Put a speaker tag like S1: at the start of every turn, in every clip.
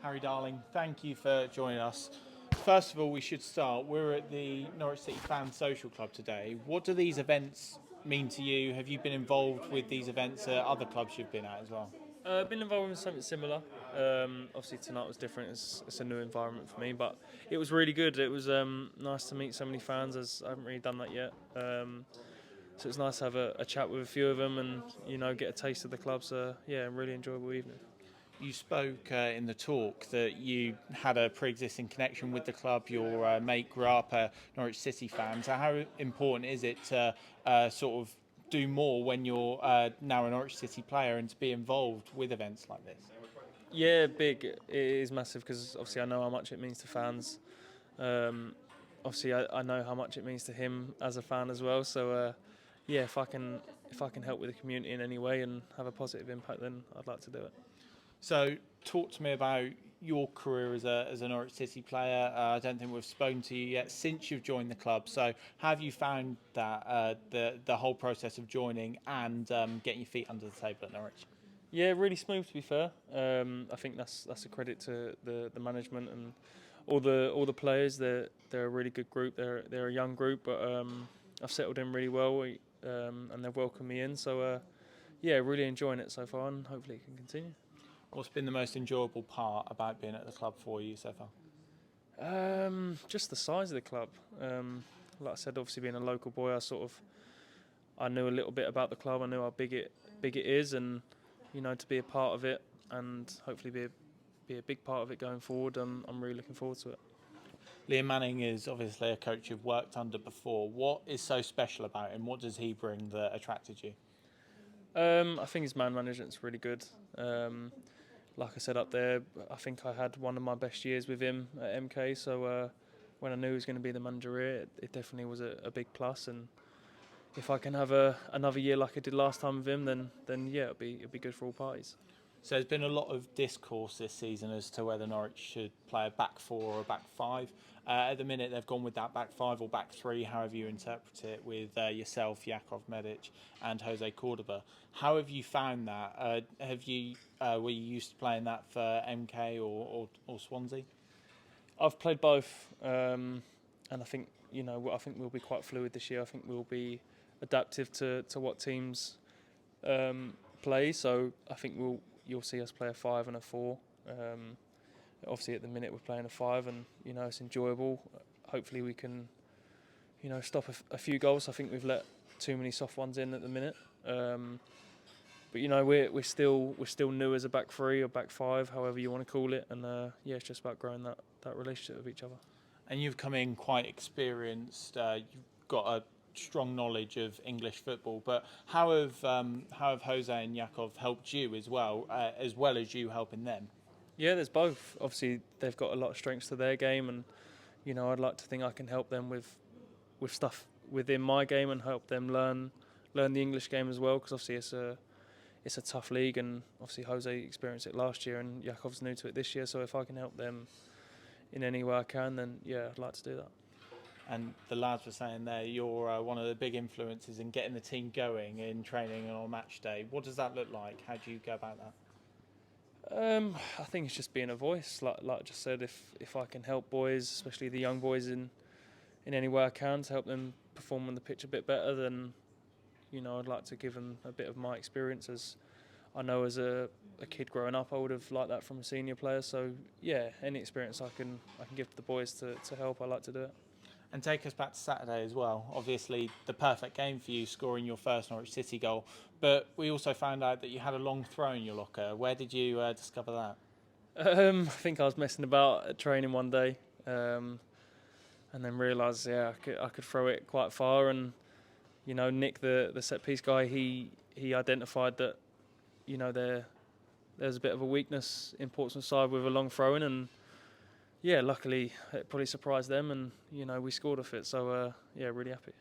S1: Harry Darling, thank you for joining us. First of all, we should start. We're at the Norwich City Fan Social Club today. What do these events mean to you? Have you been involved with these events at other clubs you've been at as well?
S2: I've been involved in something similar. Obviously, tonight was different. It's a new environment for me, but it was really good. It was nice to meet so many fans, as I haven't really done that yet. So it's nice to have a chat with a few of them and get a taste of the club. So yeah, really enjoyable evening.
S1: You spoke in the talk that you had a pre-existing connection with the club. Your mate grew up a Norwich City fan. So how important is it to sort of do more when you're now a Norwich City player and to be involved with events like this?
S2: Yeah, big. It is massive because obviously I know how much it means to fans. Um, Obviously, I know how much it means to him as a fan as well. So yeah, if I can help with the community in any way and have a positive impact, then I'd like to do it.
S1: So, talk to me about your career as a Norwich City player. I don't think we've spoken to you yet since you've joined the club. So, how have you found that the whole process of joining and getting your feet under the table at Norwich?
S2: Yeah, really smooth to be fair. I think that's a credit to the management and all the players. They're a really good group. They're a young group, but I've settled in really well, and they've welcomed me in. So yeah, really enjoying it so far, and hopefully it can continue.
S1: What's been the most enjoyable part about being at the club for you so far?
S2: Just the size of the club. Like I said, obviously being a local boy, I knew a little bit about the club. I knew how big it is, and to be a part of it and hopefully be a big part of it going forward. I'm really looking forward to it.
S1: Liam Manning is obviously a coach you've worked under before. What is so special about him? What does he bring that attracted you?
S2: I think his man management's really good. Like I said up there, I think I had one of my best years with him at MK. So when I knew he was going to be the manager here, it definitely was a big plus. And if I can have another year like I did last time with him, then yeah, it'll be good for all parties.
S1: So there's been a lot of discourse this season as to whether Norwich should play a back four or a back five. At the minute, they've gone with that back five or back three, however you interpret it, with yourself, Jakov Medic, and Jose Cordoba. How have you found that? Were you used to playing that for MK or Swansea?
S2: I've played both, and I think I think we'll be quite fluid this year. I think we'll be adaptive to what teams play. So I think you'll see us play a five and a four. Obviously, at the minute we're playing a five, and it's enjoyable. Hopefully, we can stop a few goals. I think we've let too many soft ones in at the minute. But we're still new as a back three or back five, however you want to call it, and yeah, it's just about growing that relationship with each other.
S1: And you've come in quite experienced. You've got a strong knowledge of English football. But how have Jose and Yakov helped you as well as you helping them?
S2: Yeah, there's both. Obviously, they've got a lot of strengths to their game, and I'd like to think I can help them with stuff within my game and help them learn the English game as well. Because obviously it's a tough league, and obviously Jose experienced it last year, and Yakov's new to it this year. So if I can help them in any way I can, then yeah, I'd like to do that.
S1: And the lads were saying there, you're one of the big influences in getting the team going in training and on match day. What does that look like? How do you go about that?
S2: I think it's just being a voice. Like I just said, if I can help boys, especially the young boys, in any way I can to help them perform on the pitch a bit better, then I'd like to give them a bit of my experience. As I know as a kid growing up, I would have liked that from a senior player. So yeah, any experience I can give to the boys to help, I like to do it.
S1: And take us back to Saturday as well. Obviously, the perfect game for you, scoring your first Norwich City goal. But we also found out that you had a long throw in your locker. Where did you discover that?
S2: I think I was messing about at training one day, and then realised I could throw it quite far. And Nick, the set piece guy, he identified that there's a bit of a weakness in Portsmouth side with a long throw in, and yeah, luckily it probably surprised them, and we scored off it. So yeah, really happy.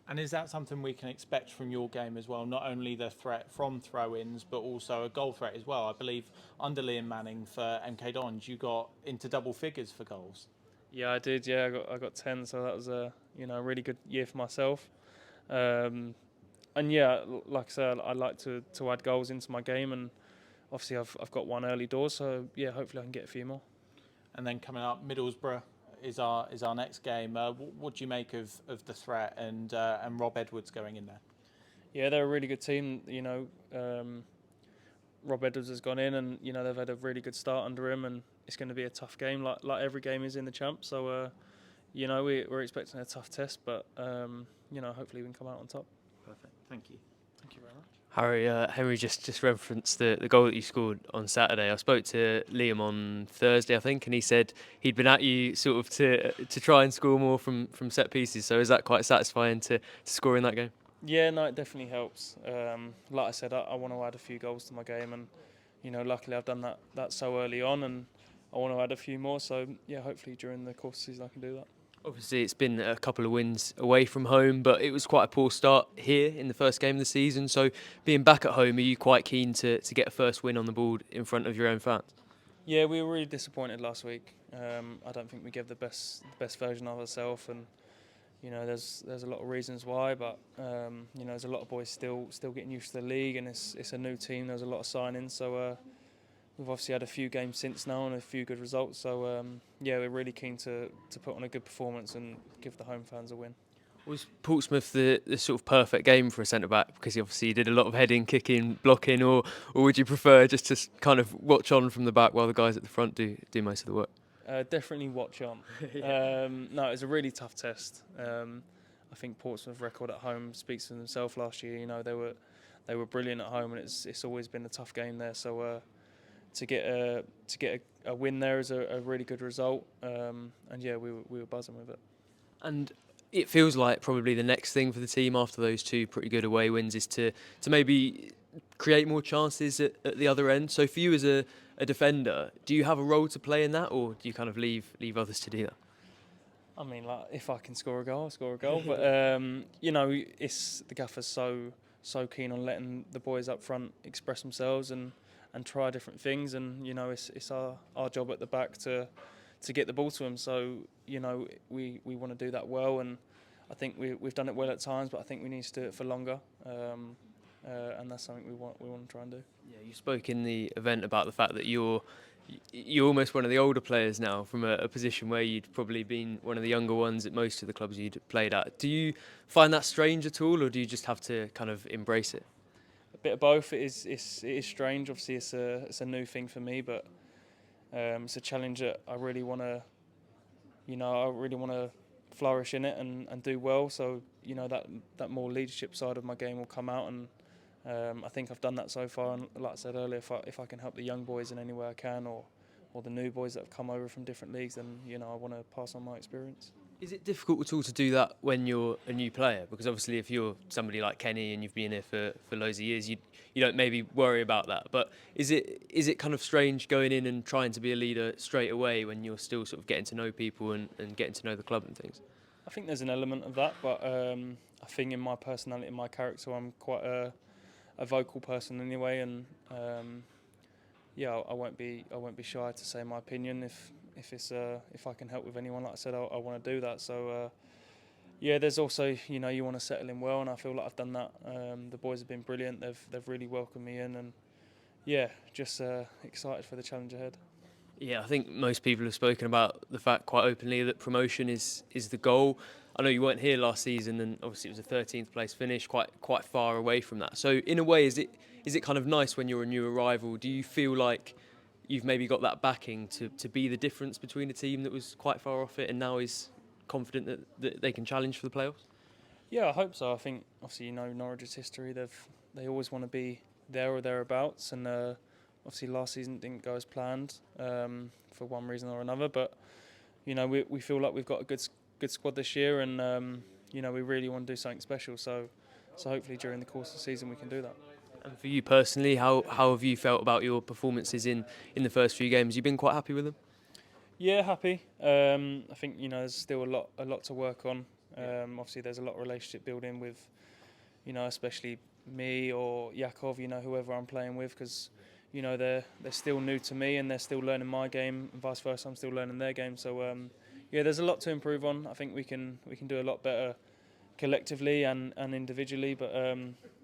S1: And is that something we can expect from your game as well? Not only the threat from throw-ins, but also a goal threat as well. I believe under Liam Manning for MK Dons, you got into double figures for goals.
S2: Yeah, I did. Yeah, I got 10, so that was a really good year for myself. And yeah, like I said, I like to add goals into my game, and obviously I've got one early door, so yeah, hopefully I can get a few more.
S1: And then coming up, Middlesbrough is our next game. What do you make of the threat and Rob Edwards going in there?
S2: Yeah, they're a really good team. Rob Edwards has gone in, and they've had a really good start under him, and it's going to be a tough game, like every game is in the champ. So we're expecting a tough test, but hopefully we can come out on top.
S1: Perfect. Thank you.
S2: Thank you very much.
S3: Harry, Henry just referenced the goal that you scored on Saturday. I spoke to Liam on Thursday, I think, and he said he'd been at you sort of to try and score more from set pieces. So is that quite satisfying to score in that game?
S2: Yeah, no, it definitely helps. Like I said, I want to add a few goals to my game, and luckily I've done that so early on, and I want to add a few more. So yeah, hopefully during the course of the season I can do that.
S3: Obviously, it's been a couple of wins away from home, but it was quite a poor start here in the first game of the season. So being back at home, are you quite keen to get a first win on the board in front of your own fans?
S2: Yeah, we were really disappointed last week. I don't think we gave the best version of ourselves, and there's a lot of reasons why, but there's a lot of boys still getting used to the league, and it's a new team. There's a lot of signings, so we've obviously had a few games since now and a few good results. So we're really keen to put on a good performance and give the home fans a win.
S3: Was Portsmouth the sort of perfect game for a centre back, because he obviously did a lot of heading, kicking, blocking, or would you prefer just to kind of watch on from the back while the guys at the front do most of the work?
S2: Definitely watch on. No, it was a really tough test. I think Portsmouth record at home speaks for themselves. Last year, they were brilliant at home, and it's always been a tough game there. So to get a win there is a really good result. And yeah, we were buzzing with it.
S3: And it feels like probably the next thing for the team after those two pretty good away wins is to maybe create more chances at the other end. So for you as a defender, do you have a role to play in that, or do you kind of leave others to do that?
S2: I mean, like, if I can score a goal, I'll score a goal. But it's the gaffer's so keen on letting the boys up front express themselves and try different things, and it's our job at the back to get the ball to them. So we want to do that well, and I think we've done it well at times, but I think we need to do it for longer. And that's something we want to try and do.
S3: Yeah, you spoke in the event about the fact that you're almost one of the older players now, from a position where you'd probably been one of the younger ones at most of the clubs you'd played at. Do you find that strange at all, or do you just have to kind of embrace it?
S2: A bit of both. It is strange. Obviously, it's a new thing for me, but it's a challenge that I really want to flourish in it and do well. So that more leadership side of my game will come out, and I think I've done that so far. And like I said earlier, if I can help the young boys in any way I can, or the new boys that have come over from different leagues, then I want to pass on my experience.
S3: Is it difficult at all to do that when you're a new player? Because obviously if you're somebody like Kenny and you've been here for loads of years, you don't maybe worry about that. But is it kind of strange going in and trying to be a leader straight away when you're still sort of getting to know people and getting to know the club and things?
S2: I think there's an element of that, but I think in my personality, in my character, I'm quite a vocal person anyway, and I won't be shy to say my opinion if I can help with anyone. Like I said, I want to do that. So there's also you want to settle in well, and I feel like I've done that. The boys have been brilliant. They've really welcomed me in, and just excited for the challenge ahead.
S3: Yeah, I think most people have spoken about the fact quite openly that promotion is the goal. I know you weren't here last season, and obviously it was a 13th place finish, quite far away from that. So in a way, is it kind of nice when you're a new arrival? Do you feel like you've maybe got that backing to be the difference between a team that was quite far off it and now is confident that they can challenge for the playoffs?
S2: Yeah, I hope so. I think obviously Norwich's history. They always want to be there or thereabouts, and obviously last season didn't go as planned for one reason or another. But we feel like we've got a good squad this year, and we really want to do something special. So hopefully during the course of the season we can do that.
S3: And for you personally, how have you felt about your performances in the first few games? You've been quite happy with them?
S2: Yeah, happy. I think there's still a lot to work on. Obviously, there's a lot of relationship building with, especially me or Yakov, whoever I'm playing with, because they're still new to me and they're still learning my game, and vice versa. I'm still learning their game. So there's a lot to improve on. I think we can do a lot better collectively and individually, but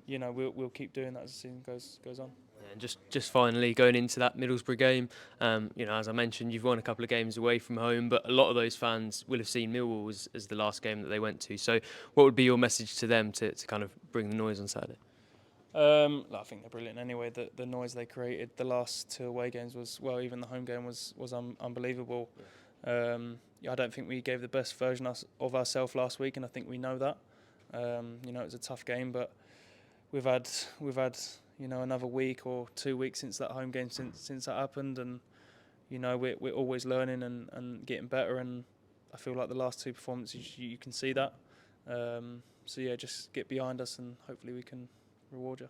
S2: we'll keep doing that as the season goes on.
S3: And just finally going into that Middlesbrough game, as I mentioned, you've won a couple of games away from home, but a lot of those fans will have seen Millwall as the last game that they went to. So what would be your message to them to kind of bring the noise on Saturday?
S2: I think they're brilliant anyway. The noise they created the last 2 away games was, well, even the home game was unbelievable. I don't think we gave the best version of ourselves last week, and I think we know that. It was a tough game, but we've had another week or 2 weeks since that home game since that happened, and we're always learning and getting better, and I feel like the last 2 performances you can see that. So yeah, just get behind us and hopefully we can reward you.